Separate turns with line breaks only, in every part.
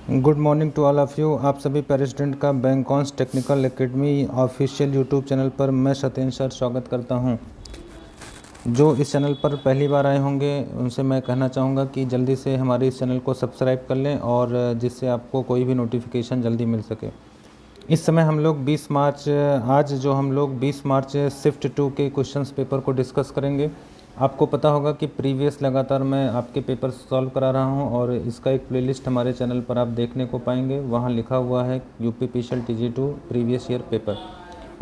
Good morning to all of you. आप सभी प्रेसिडेंट का बैंकॉन्स technical academy official YouTube channel पर मैं सत्येंद्र सर स्वागत करता हूं। जो इस चैनल पर पहली बार आए होंगे उनसे मैं कहना चाहूँगा कि जल्दी से हमारे इस चैनल को सब्सक्राइब कर लें और जिससे आपको कोई भी नोटिफिकेशन जल्दी मिल सके। इस समय हम लोग 20 मार्च आज जो हम लोग 20 मार्च शिफ्ट 2 के क्वेश्चंस पेपर को डिस्कस करेंगे। आपको पता होगा कि प्रीवियस लगातार मैं आपके पेपर सॉल्व करा रहा हूं और इसका एक प्लेलिस्ट हमारे चैनल पर आप देखने को पाएंगे। वहां लिखा हुआ है UPPCL TG2 previous year paper.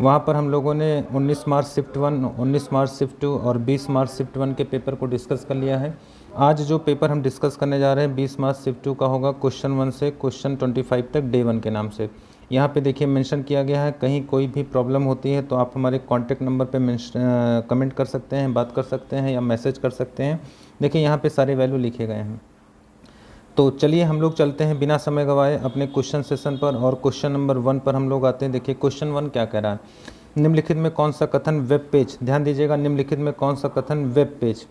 वहां पर हम लोगों ने 19 मार्च शिफ्ट 1, 19 मार्च शिफ्ट 2 और 20 मार्च शिफ्ट 1 के पेपर को डिस्कस कर लिया है। आज जो पेपर हम डिस्कस करने जा रहे हैं 20 मार्च शिफ्ट 2 का होगा क्वेश्चन 1 से क्वेश्चन 25 तक डे 1 के नाम से। यहाँ पे देखिए मेंशन किया गया है, कहीं कोई भी प्रॉब्लम होती है तो आप हमारे कॉन्टैक्ट नंबर पे कमेंट कर सकते हैं, बात कर सकते हैं या मैसेज कर सकते हैं। देखिए यहाँ पे सारे वैल्यू लिखे गए हैं। तो चलिए हम लोग चलते हैं बिना समय गवाए अपने क्वेश्चन सेशन पर और क्वेश्चन नंबर 1 पर हम लोग आते हैं। देखिए क्वेश्चन 1 क्या कह रहा है, निम्नलिखित में कौन सा कथन वेब पेज, ध्यान दीजिएगा, निम्नलिखित में कौन सा कथन वेब पेज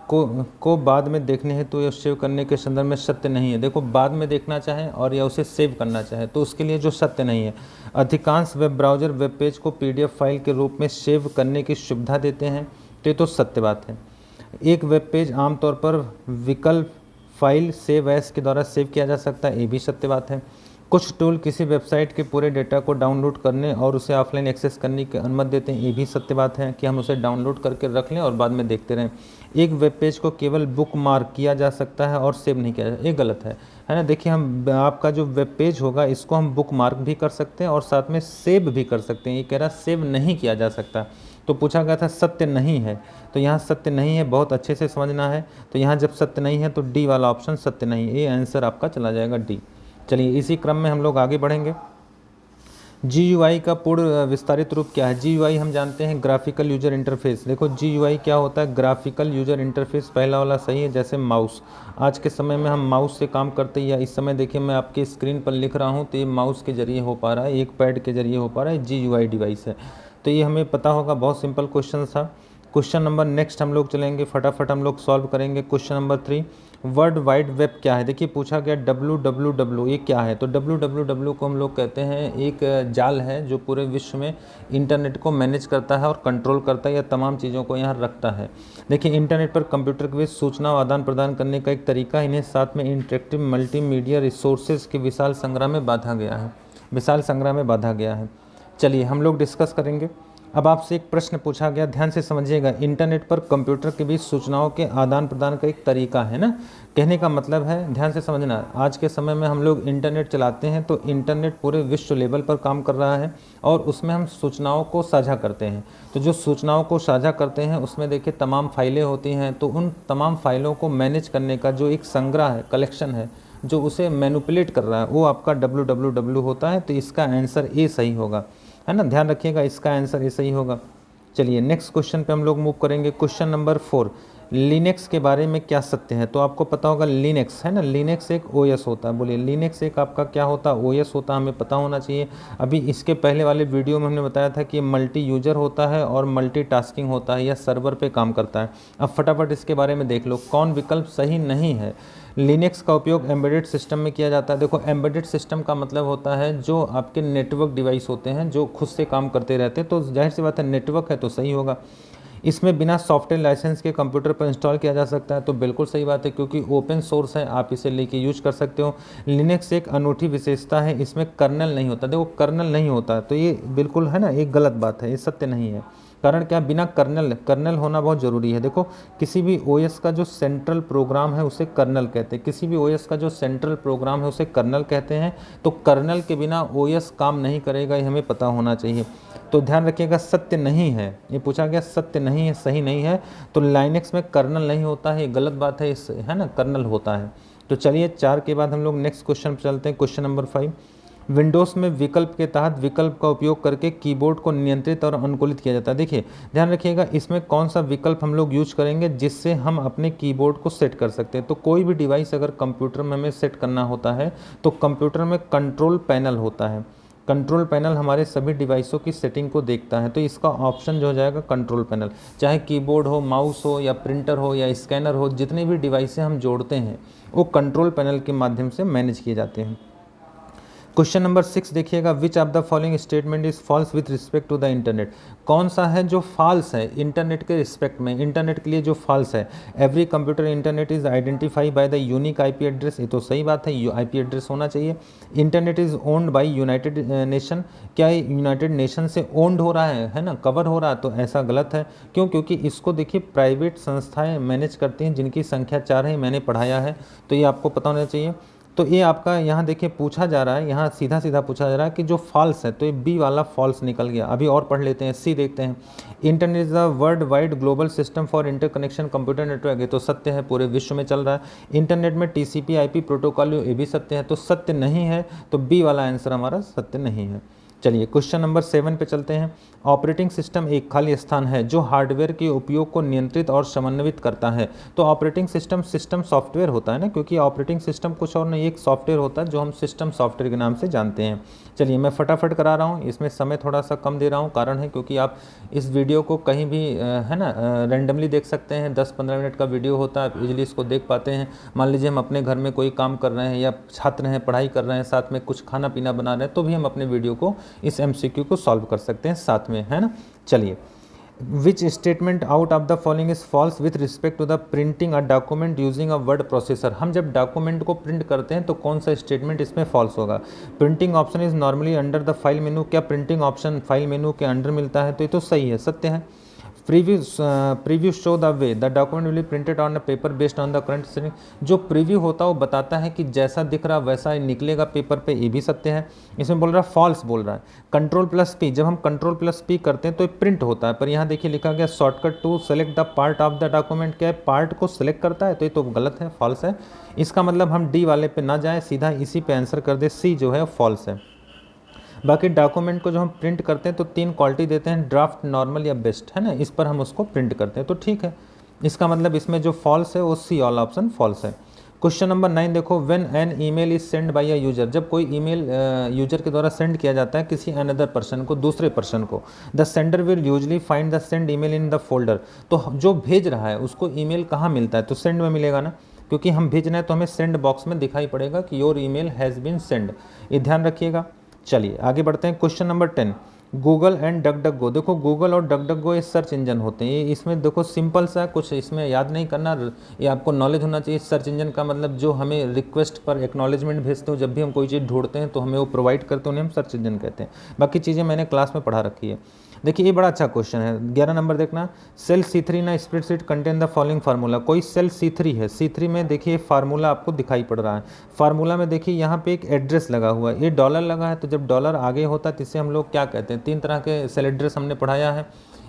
को बाद में देखने हेतु या सेव करने के संदर्भ में सत्य नहीं है। देखो बाद में देखना चाहे और या उसे सेव करना चाहे तो उसके लिए जो सत्य नहीं है। अधिकांश वेब ब्राउज़र वेब पेज को PDF फाइल के रूप में सेव करने की सुविधा देते हैं, तो ये तो सत्य बात है। एक वेब पेज आमतौर पर विकल्प फाइल सेव एज के द्वारा सेव किया जा सकता है, ये भी सत्य बात है। कुछ टूल किसी वेबसाइट के पूरे डेटा को डाउनलोड करने और उसे ऑफलाइन एक्सेस करने की अनुमति देते हैं, ये भी सत्य बात है कि हम उसे डाउनलोड करके रख लें और बाद में देखते रहें। एक वेब पेज को केवल बुक मार्क किया जा सकता है और सेव नहीं किया जा, ये गलत है ना। देखिए हम आपका जो वेब पेज होगा इसको हम बुक मार्क भी कर सकते हैं और साथ में सेव भी कर सकते हैं। ये कह रहा सेव नहीं किया जा सकता, तो पूछा गया था सत्य नहीं है, तो यहाँ सत्य नहीं है, बहुत अच्छे से समझना है। तो यहाँ जब सत्य नहीं है तो डी वाला ऑप्शन सत्य नहीं है, ये आंसर आपका चला जाएगा डी। चलिए इसी क्रम में हम लोग आगे बढ़ेंगे। GUI का पूर्ण विस्तारित रूप क्या है। GUI हम जानते हैं ग्राफिकल यूजर इंटरफेस। देखो GUI क्या होता है, ग्राफिकल यूजर इंटरफेस, पहला वाला सही है। जैसे माउस, आज के समय में हम माउस से काम करते हैं, या इस समय देखिए मैं आपकी स्क्रीन पर लिख रहा हूँ तो ये माउस के जरिए हो पा रहा है, एक पैड के जरिए हो पा रहा है, GUI डिवाइस है। तो ये हमें पता होगा, बहुत सिंपल क्वेश्चन था। क्वेश्चन नंबर नेक्स्ट हम लोग चलेंगे, फटाफट हम लोग सॉल्व करेंगे। Question number 3, world wide web क्या है। देखिए पूछा गया www ये क्या है, तो www को हम लोग कहते हैं एक जाल है जो पूरे विश्व में इंटरनेट को मैनेज करता है और कंट्रोल करता है या तमाम चीज़ों को यहाँ रखता है। देखिए इंटरनेट पर कंप्यूटर के बीच सूचना आदान प्रदान करने का एक तरीका, इन्हें साथ में इंटरेक्टिव मल्टीमीडिया रिसोर्सेज के विशाल संग्रह में बांधा गया है। चलिए हम लोग डिस्कस करेंगे। अब आपसे एक प्रश्न पूछा गया, ध्यान से समझिएगा, इंटरनेट पर कंप्यूटर के बीच सूचनाओं के आदान प्रदान का एक तरीका है ना। कहने का मतलब है, ध्यान से समझना, आज के समय में हम लोग इंटरनेट चलाते हैं तो इंटरनेट पूरे विश्व लेवल पर काम कर रहा है और उसमें हम सूचनाओं को साझा करते हैं। तो जो सूचनाओं को साझा करते हैं उसमें देखिए तमाम फाइलें होती हैं, तो उन तमाम फाइलों को मैनेज करने का जो एक संग्रह है, कलेक्शन है, जो उसे मैनिपुलेट कर रहा है, वो आपका www होता है। तो इसका आंसर ए सही होगा, है ना, ध्यान रखिएगा, इसका आंसर ये सही होगा। चलिए नेक्स्ट क्वेश्चन पे हम लोग मूव करेंगे। क्वेश्चन नंबर 4, लिनक्स के बारे में क्या सत्य है। तो आपको पता होगा लिनक्स है ना, लिनक्स एक OS होता है। बोलिए लिनक्स एक आपका क्या होता है, OS होता है, हमें पता होना चाहिए। अभी इसके पहले वाले वीडियो में हमने बताया था कि मल्टी यूजर होता है और मल्टीटास्किंग होता है या सर्वर पे काम करता है। अब फटाफट इसके बारे में देख लो, कौन विकल्प सही नहीं है। लिनक्स का उपयोग एम्बेडेड सिस्टम में किया जाता है। देखो एम्बेडेड सिस्टम का मतलब होता है जो आपके नेटवर्क डिवाइस होते हैं जो खुद से काम करते रहते हैं, तो जाहिर सी बात है नेटवर्क है तो सही होगा। इसमें बिना सॉफ्टवेयर लाइसेंस के कंप्यूटर पर इंस्टॉल किया जा सकता है, तो बिल्कुल सही बात है क्योंकि ओपन सोर्स है, आप इसे लेके यूज कर सकते हो। लिनक्स एक अनूठी विशेषता है, इसमें कर्नल नहीं होता। देखो कर्नल नहीं होता तो ये बिल्कुल है ना, एक गलत बात है, ये सत्य नहीं है। कारण क्या, बिना कर्नल होना बहुत ज़रूरी है। देखो किसी भी OS का जो सेंट्रल प्रोग्राम है उसे कर्नल कहते हैं, किसी भी OS का जो सेंट्रल प्रोग्राम है उसे कर्नल कहते हैं। तो कर्नल के बिना OS काम नहीं करेगा, ये हमें पता होना चाहिए। तो ध्यान रखिएगा सत्य नहीं है, ये पूछा गया सत्य नहीं है, सही नहीं है। तो लाइनक्स में कर्नल नहीं होता है, ये गलत बात है, इस है ना, कर्नल होता है। तो चलिए 4 के बाद हम लोग नेक्स्ट क्वेश्चन पर चलते हैं। क्वेश्चन नंबर 5, विंडोज़ में विकल्प के तहत विकल्प का उपयोग करके कीबोर्ड को नियंत्रित और अनुकूलित किया जाता है। देखिए ध्यान रखिएगा इसमें कौन सा विकल्प हम लोग यूज करेंगे जिससे हम अपने कीबोर्ड को सेट कर सकते हैं। तो कोई भी डिवाइस अगर कंप्यूटर में हमें सेट करना होता है तो कंप्यूटर में कंट्रोल पैनल होता है। कंट्रोल पैनल हमारे सभी डिवाइसों की सेटिंग को देखता है, तो इसका ऑप्शन जो हो जाएगा कंट्रोल पैनल। चाहे कीबोर्ड हो, माउस हो या प्रिंटर हो या स्कैनर हो, जितनी भी डिवाइसें हम जोड़ते हैं वो कंट्रोल पैनल के माध्यम से मैनेज किए जाते हैं। क्वेश्चन नंबर 6 देखिएगा, which of the following statement is false with respect to the internet. कौन सा है जो फॉल्स है इंटरनेट के रिस्पेक्ट में, इंटरनेट के लिए जो फॉल्स है। Every computer internet is identify by the unique IP address, ये तो सही बात है, आईपी एड्रेस होना चाहिए। Internet is owned by United nation, क्या ये यूनाइटेड नेशन से ओन्ड हो रहा है ना, कवर हो रहा है, तो ऐसा गलत है। क्यों? क्योंकि इसको देखिए प्राइवेट संस्थाएं मैनेज करती हैं जिनकी संख्या 4 है, मैंने पढ़ाया है, तो ये आपको पता होना चाहिए। तो ये आपका यहाँ देखिए पूछा जा रहा है, यहाँ सीधा सीधा पूछा जा रहा है कि जो फॉल्स है, तो ये बी वाला फॉल्स निकल गया। अभी और पढ़ लेते हैं, सी देखते हैं। Internet is the world wide global system for interconnection computer network, ये तो सत्य है, पूरे विश्व में चल रहा है। इंटरनेट में टीसीपी आईपी प्रोटोकॉल, ये भी सत्य है, तो सत्य नहीं है, तो बी वाला आंसर हमारा सत्य नहीं है। चलिए क्वेश्चन नंबर 7 पे चलते हैं। ऑपरेटिंग सिस्टम एक खाली स्थान है जो हार्डवेयर के उपयोग को नियंत्रित और समन्वित करता है। तो ऑपरेटिंग सिस्टम सॉफ्टवेयर होता है ना, क्योंकि ऑपरेटिंग सिस्टम कुछ और नहीं, एक सॉफ्टवेयर होता है जो हम सिस्टम सॉफ्टवेयर के नाम से जानते हैं। चलिए मैं फटाफट करा रहा हूँ, इसमें समय थोड़ा सा कम दे रहा हूँ, कारण है क्योंकि आप इस वीडियो को कहीं भी है ना रैंडमली देख सकते हैं। 10-15 मिनट का वीडियो होता है, आप इजीली इसको देख पाते हैं। मान लीजिए हम अपने घर में कोई काम कर रहे हैं या छात्र हैं, पढ़ाई कर रहे हैं, साथ में कुछ खाना पीना बना रहे हैं, तो भी हम अपने वीडियो को इस एमसीक्यू को सॉल्व कर सकते हैं साथ में, है ना। चलिए, which statement out of the following is false with respect to the printing a document using a word processor. हम जब डॉक्यूमेंट को प्रिंट करते हैं तो कौन सा स्टेटमेंट इसमें फॉल्स होगा। Printing option is normally under the file menu, क्या प्रिंटिंग ऑप्शन फाइल मेनू के अंडर मिलता है, तो ये तो सही है, सत्य है। Preview show the way the document will be printed on a paper based on the current setting. जो प्रीव्यू होता है वो बताता है कि जैसा दिख रहा वैसा निकलेगा पेपर पे, ये भी सत्य है। इसमें बोल रहा है फॉल्स बोल रहा है। कंट्रोल+P, जब हम कंट्रोल+P करते हैं तो ये प्रिंट होता है, पर यहाँ देखिए लिखा गया shortcut to select the part of the document, क्या पार्ट को सिलेक्ट करता है, तो ये तो गलत है, फॉल्स है। इसका मतलब हम डी वाले पे ना जाए, सीधा इसी पे आंसर कर दे, सी जो है फॉल्स है। बाकी डॉक्यूमेंट को जो हम प्रिंट करते हैं तो 3 क्वालिटी देते हैं, ड्राफ्ट, नॉर्मल या बेस्ट, है ना, इस पर हम उसको प्रिंट करते हैं, तो ठीक है। इसका मतलब इसमें जो फॉल्स है वो सी वाला ऑप्शन फॉल्स है। क्वेश्चन नंबर 9 देखो, when an email is send by a user, जब कोई ईमेल यूजर के द्वारा सेंड किया जाता है किसी अनदर पर्सन को, दूसरे पर्सन को, the sender will usually find the send email in the folder. तो जो भेज रहा है उसको ईमेल कहाँ मिलता है, तो सेंड में मिलेगा ना, क्योंकि हम भेजना है तो हमें सेंड बॉक्स में दिखाई पड़ेगा कि your email has been send, ये ध्यान रखिएगा। चलिए आगे बढ़ते हैं। Question number 10, Google and duck. देखो गूगल और डक ये सर्च इंजन होते हैं। ये इसमें देखो सिंपल सा, कुछ इसमें याद नहीं करना, ये आपको नॉलेज होना चाहिए। सर्च इंजन का मतलब जो हमें रिक्वेस्ट पर एक्नॉलेजमेंट भेजते हो, जब भी हम कोई चीज़ ढूंढते हैं तो हमें वो प्रोवाइड करते हैं, उन्हें हम सर्च इंजन कहते हैं। बाकी चीज़ें मैंने क्लास में पढ़ा रखी है। देखिए ये बड़ा अच्छा क्वेश्चन है, 11 नंबर देखना। सेल C3 ना spreadsheet contain the following formula. कोई सेल C3 है, C3 में देखिए फार्मूला आपको दिखाई पड़ रहा है। फार्मूला में देखिए यहाँ पे एक एड्रेस लगा हुआ है, ये डॉलर लगा है, तो जब डॉलर आगे होता है तो इसे हम लोग क्या कहते हैं। 3 तरह के सेल एड्रेस हमने पढ़ाया है।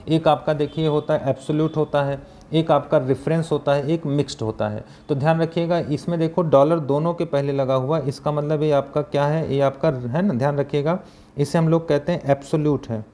एक आपका देखिए होता है एब्सोल्यूट होता है, एक आपका रेफरेंस होता है, एक मिक्स्ड होता है। तो ध्यान रखिएगा, इसमें देखो डॉलर दोनों के पहले लगा हुआ, इसका मतलब ये आपका क्या है, ये आपका है ना, ध्यान रखिएगा, इसे हम लोग कहते हैं एब्सोल्यूट है।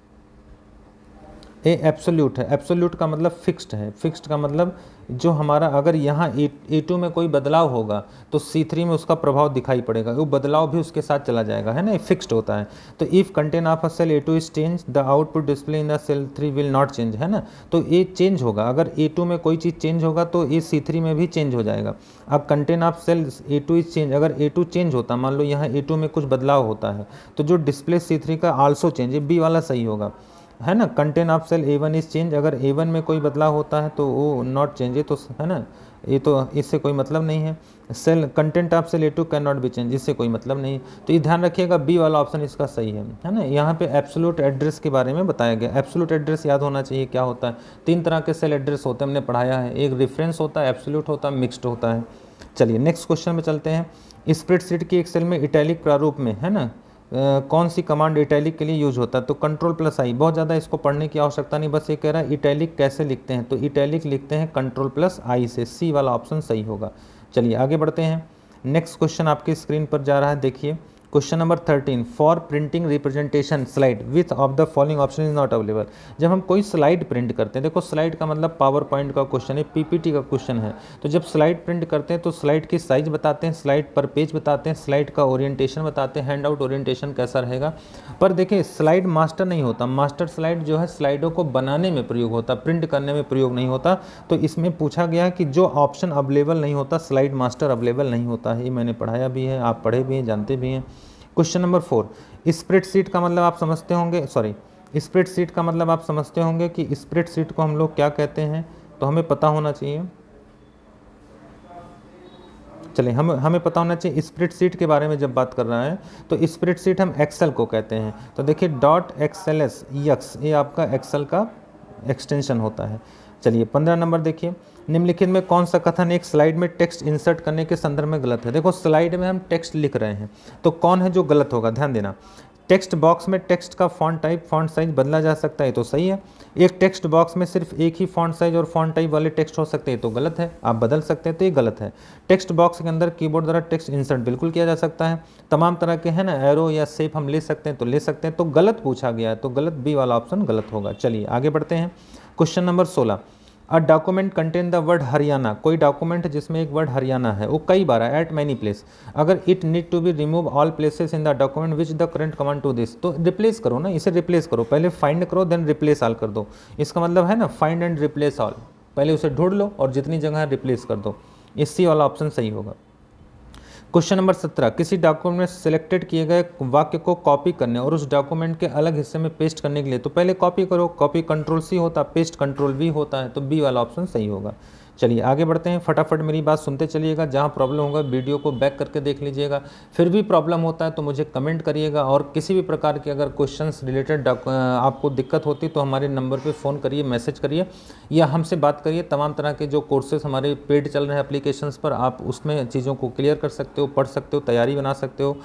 ए एब्सोल्यूट है, एब्सोल्यूट का मतलब फिक्स्ड है। फिक्स्ड का मतलब जो हमारा अगर यहाँ A2 में कोई बदलाव होगा तो C3 में उसका प्रभाव दिखाई पड़ेगा, वो बदलाव भी उसके साथ चला जाएगा, है ना, ये फिक्स्ड होता है। तो if content of a cell A2 is change the output display in the cell 3 will not change, है ना। तो ये चेंज होगा, अगर A2 में कोई चीज़ चेंज होगा तो ये C3 में भी चेंज हो जाएगा। अब content of cell A2 is change, अगर A2 चेंज होता, मान लो यहाँ A2 में कुछ बदलाव होता है, तो जो डिस्प्ले C3 का आल्सो चेंज, ये बी वाला सही होगा, है ना। Content of cell A1 is change, अगर A1 में कोई बदलाव होता है तो वो नॉट चेंज है, तो है ना, ये तो इससे कोई मतलब नहीं है। Cell content of cell A2 can not be change, इससे कोई मतलब नहीं। तो ये ध्यान रखिएगा, बी वाला ऑप्शन इसका सही है ना। यहाँ पे एब्सोल्यूट एड्रेस के बारे में बताया गया। एब्सोल्यूट एड्रेस याद होना चाहिए क्या होता है। 3 तरह के सेल एड्रेस होते हैं, हमने पढ़ाया है, एक रेफरेंस होता है, एब्सोल्यूट होता है, मिक्स्ड होता है। चलिए नेक्स्ट क्वेश्चन में चलते हैं। स्प्रेडशीट की एक सेल में इटैलिक प्रारूप में, है ना, कौन सी कमांड इटैलिक के लिए यूज होता है, तो Ctrl+I। बहुत ज़्यादा इसको पढ़ने की आवश्यकता नहीं, बस ये कह रहा है इटैलिक कैसे लिखते हैं, तो इटैलिक लिखते हैं Ctrl+I से, सी वाला ऑप्शन सही होगा। चलिए आगे बढ़ते हैं। नेक्स्ट क्वेश्चन आपकी स्क्रीन पर जा रहा है, देखिए question number 13, for printing representation slide width of the following option is not available. जब हम कोई स्लाइड प्रिंट करते हैं, देखो स्लाइड का मतलब पावर पॉइंट का क्वेश्चन है, पीपीटी का क्वेश्चन है, तो जब स्लाइड प्रिंट करते हैं तो स्लाइड की साइज बताते हैं, स्लाइड पर पेज बताते हैं, स्लाइड का ओरिएंटेशन बताते हैं, हैंड आउट ओरिएंटेशन कैसा रहेगा। पर देखिए स्लाइड मास्टर नहीं होता, मास्टर स्लाइड जो है स्लाइडों को बनाने में प्रयोग होता, प्रिंट करने में प्रयोग नहीं होता। तो इसमें पूछा गया कि जो ऑप्शन अवेलेबल नहीं होता, स्लाइड मास्टर अवेलेबल नहीं होता है, ये मैंने पढ़ाया भी है, आप पढ़े भी हैं, जानते भी हैं। क्वेश्चन नंबर 4, स्प्रेडशीट का मतलब आप समझते होंगे, स्प्रेडशीट का मतलब आप समझते होंगे कि स्प्रेडशीट को हम लोग क्या कहते हैं, तो हमें पता होना चाहिए। चलिए हमें पता होना चाहिए स्प्रेडशीट के बारे में जब बात कर रहा है तो स्प्रेडशीट हम एक्सेल को कहते हैं। तो देखिए डॉट एक्सएलएस यक्स, ये आपका एक्सेल का एक्सटेंशन होता है। चलिए 15 नंबर देखिए, निम्नलिखित में कौन सा कथन एक स्लाइड में टेक्स्ट इंसर्ट करने के संदर्भ में गलत है। देखो स्लाइड में हम टेक्स्ट लिख रहे हैं तो कौन है जो गलत होगा, ध्यान देना। टेक्स्ट बॉक्स में टेक्स्ट का फॉन्ट टाइप फॉन्ट साइज बदला जा सकता है तो सही है। एक टेक्स्ट बॉक्स में सिर्फ एक ही फॉन्ट साइज और फॉन्ट टाइप वाले टेक्स्ट हो सकते हैं तो गलत है, आप बदल सकते हैं तो ये गलत है। टेक्स्ट बॉक्स के अंदर कीबोर्ड द्वारा टेक्स्ट इंसर्ट बिल्कुल किया जा सकता है। तमाम तरह के है ना एरो या शेप हम ले सकते हैं तो ले सकते हैं, तो गलत पूछा गया है तो गलत बी वाला ऑप्शन गलत होगा। चलिए आगे बढ़ते हैं। Question number 16, a document contain the word Haryana, कोई डॉक्यूमेंट जिसमें एक वर्ड हरियाणा है वो कई बार है एट मैनी प्लेस, अगर it need to be remove all places in the document which the current command to this, तो रिप्लेस करो ना, इसे रिप्लेस करो, पहले फाइंड करो देन रिप्लेस ऑल कर दो। इसका मतलब है ना फाइंड एंड रिप्लेस ऑल, पहले उसे ढूंढ लो और जितनी जगह है रिप्लेस कर दो, इसी वाला ऑप्शन सही होगा। क्वेश्चन नंबर 17, किसी डॉक्यूमेंट में सिलेक्टेड किए गए वाक्य को कॉपी करने और उस डॉक्यूमेंट के अलग हिस्से में पेस्ट करने के लिए तो पहले कॉपी करो, कॉपी कंट्रोल सी होता है, पेस्ट कंट्रोल वी होता है, तो बी वाला ऑप्शन सही होगा। चलिए आगे बढ़ते हैं, फटाफट मेरी बात सुनते चलिएगा, जहाँ प्रॉब्लम होगा वीडियो को बैक करके देख लीजिएगा, फिर भी प्रॉब्लम होता है तो मुझे कमेंट करिएगा, और किसी भी प्रकार के अगर क्वेश्चंस रिलेटेड आपको दिक्कत होती तो हमारे नंबर पे फ़ोन करिए, मैसेज करिए या हमसे बात करिए। तमाम तरह के जो कोर्सेज हमारे पेड चल रहे हैं एप्लीकेशंस पर, आप उसमें चीज़ों को क्लियर कर सकते हो, पढ़ सकते हो, तैयारी बना सकते हो।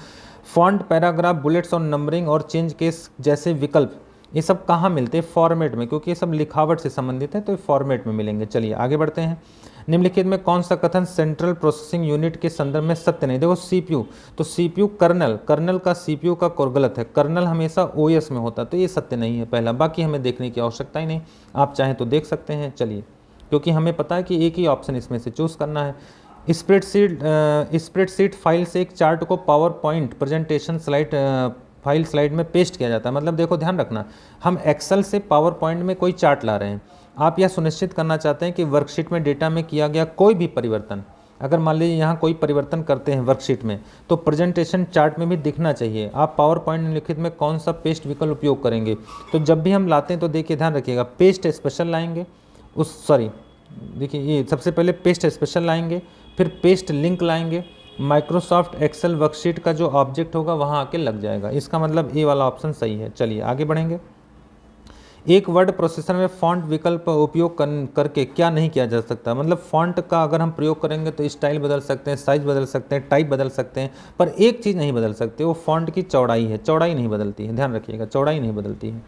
फॉन्ट, पैराग्राफ, बुलेट्स और नंबरिंग और चेंज केस जैसे विकल्प ये सब कहाँ मिलते हैं, फॉर्मेट में, क्योंकि ये सब लिखावट से संबंधित है तो ये फॉर्मेट में मिलेंगे। चलिए आगे बढ़ते हैं। निम्नलिखित में कौन सा कथन सेंट्रल प्रोसेसिंग यूनिट के संदर्भ में सत्य नहीं। देखो सीपीयू, तो सीपीयू कर्नल का सीपीयू का गलत है, कर्नल हमेशा ओएस में होता है तो ये सत्य नहीं है पहला, बाकी हमें देखने की आवश्यकता ही नहीं, आप चाहें तो देख सकते हैं। चलिए क्योंकि हमें पता है कि एक ही ऑप्शन इसमें से चूज़ करना है। स्प्रेडशीट फाइल से एक चार्ट को power point presentation file slide में पेस्ट किया जाता है। मतलब देखो ध्यान रखना, हम एक्सेल से पावर पॉइंट में कोई चार्ट ला रहे हैं, आप यह सुनिश्चित करना चाहते हैं कि वर्कशीट में डेटा में किया गया कोई भी परिवर्तन, अगर मान लीजिए यहाँ कोई परिवर्तन करते हैं वर्कशीट में तो प्रेजेंटेशन चार्ट में भी दिखना चाहिए। आप पावर पॉइंट निम्नलिखित में कौन सा पेस्ट विकल्प उपयोग करेंगे, तो जब भी हम लाते हैं तो देखिए ध्यान रखिएगा, पेस्ट स्पेशल लाएंगे, देखिए ये सबसे पहले पेस्ट स्पेशल लाएंगे, फिर पेस्ट लिंक लाएंगे, माइक्रोसॉफ्ट एक्सेल वर्कशीट का जो ऑब्जेक्ट होगा वहाँ आके लग जाएगा। इसका मतलब ए वाला ऑप्शन सही है। चलिए आगे बढ़ेंगे। एक वर्ड प्रोसेसर में फॉन्ट विकल्प उपयोग करके क्या नहीं किया जा सकता, मतलब फॉन्ट का अगर हम प्रयोग करेंगे तो स्टाइल बदल सकते हैं, साइज बदल सकते हैं, टाइप बदल सकते हैं, पर एक चीज़ नहीं बदल सकते, वो फॉन्ट की चौड़ाई है, चौड़ाई नहीं बदलती है, ध्यान रखिएगा चौड़ाई नहीं बदलती है।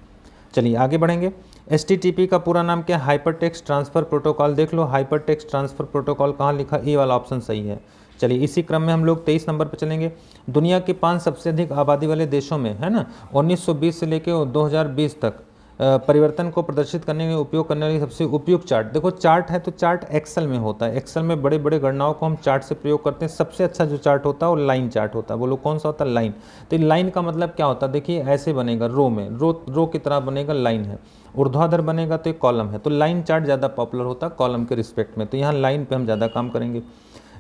चलिए आगे बढ़ेंगे। HTTP का पूरा नाम क्या है, हाइपरटेक्स्ट ट्रांसफ़र प्रोटोकॉल। देख लो हाइपरटेक्स्ट ट्रांसफ़र प्रोटोकॉल कहाँ लिखा, ए वाला ऑप्शन सही है। चलिए इसी क्रम में हम लोग 23 नंबर पर चलेंगे। दुनिया के 5 सबसे अधिक आबादी वाले देशों में है ना 1920 से लेकर 2020 तक परिवर्तन को प्रदर्शित करने में उपयोग करने वाली सबसे उपयुक्त चार्ट। देखो चार्ट है तो चार्ट एक्सेल में होता है, एक्सेल में बड़े बड़े गणनाओं को हम चार्ट से प्रयोग करते हैं। सबसे अच्छा जो चार्ट होता है वो लाइन चार्ट होता है। बोलो कौन सा होता है, लाइन। तो लाइन का मतलब क्या होता है, देखिए ऐसे बनेगा, रो में, रो की तरह बनेगा, लाइन है। ऊर्ध्वाधर बनेगा तो एक कॉलम है, तो लाइन चार्ट ज़्यादा पॉपुलर होता है कॉलम के रिस्पेक्ट में, तो यहाँ लाइन पर हम ज़्यादा काम करेंगे।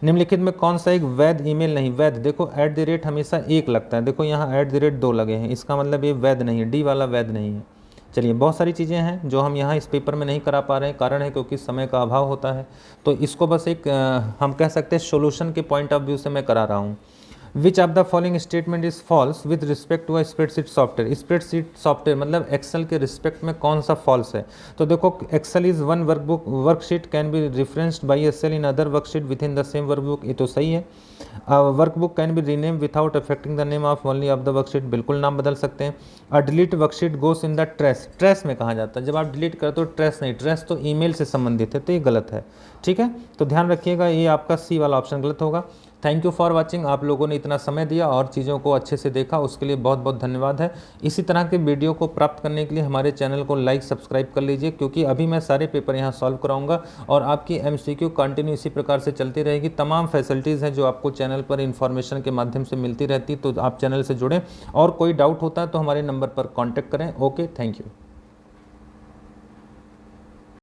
निम्नलिखित में कौन सा एक वैध ईमेल नहीं, वैध देखो @ हमेशा एक लगता है, देखो यहाँ @ 2 लगे हैं, इसका मतलब ये वैध नहीं है, डी वाला वैध नहीं है। चलिए बहुत सारी चीज़ें हैं जो हम यहाँ इस पेपर में नहीं करा पा रहे हैं, कारण है क्योंकि समय का अभाव होता है, तो इसको बस एक हम कह सकते हैं सोल्यूशन के पॉइंट ऑफ व्यू से मैं करा रहा हूँ। Which of the following statement is false with respect to a spreadsheet software. Spreadsheet software मतलब एक्सेल के रिस्पेक्ट में कौन सा फॉल्स है, तो देखो Excel is one worksheet can be referenced by cell in other worksheet within the same workbook, ये तो सही है। Workbook can be rename without affecting the name of only of the worksheet, बिल्कुल नाम बदल सकते हैं। अ delete worksheet goes in the trace, trace में कहा जाता है, जब आप डिलीट करते हो ट्रेस नहीं, ट्रेस तो ईमेल से संबंधित है तो ये गलत है, ठीक है। तो ध्यान रखिएगा ये आपका सी वाला ऑप्शन गलत होगा। थैंक यू फॉर वाचिंग, आप लोगों ने इतना समय दिया और चीज़ों को अच्छे से देखा उसके लिए बहुत बहुत धन्यवाद है। इसी तरह के वीडियो को प्राप्त करने के लिए हमारे चैनल को लाइक सब्सक्राइब कर लीजिए, क्योंकि अभी मैं सारे पेपर यहाँ सॉल्व कराऊंगा और आपकी MCQ कंटिन्यू इसी प्रकार से चलती रहेगी। तमाम फैसिलिटीज़ हैं जो आपको चैनल पर इन्फॉर्मेशन के माध्यम से मिलती रहती, तो आप चैनल से जुड़ें और कोई डाउट होता है तो हमारे नंबर पर कॉन्टैक्ट करें। Okay, thank you.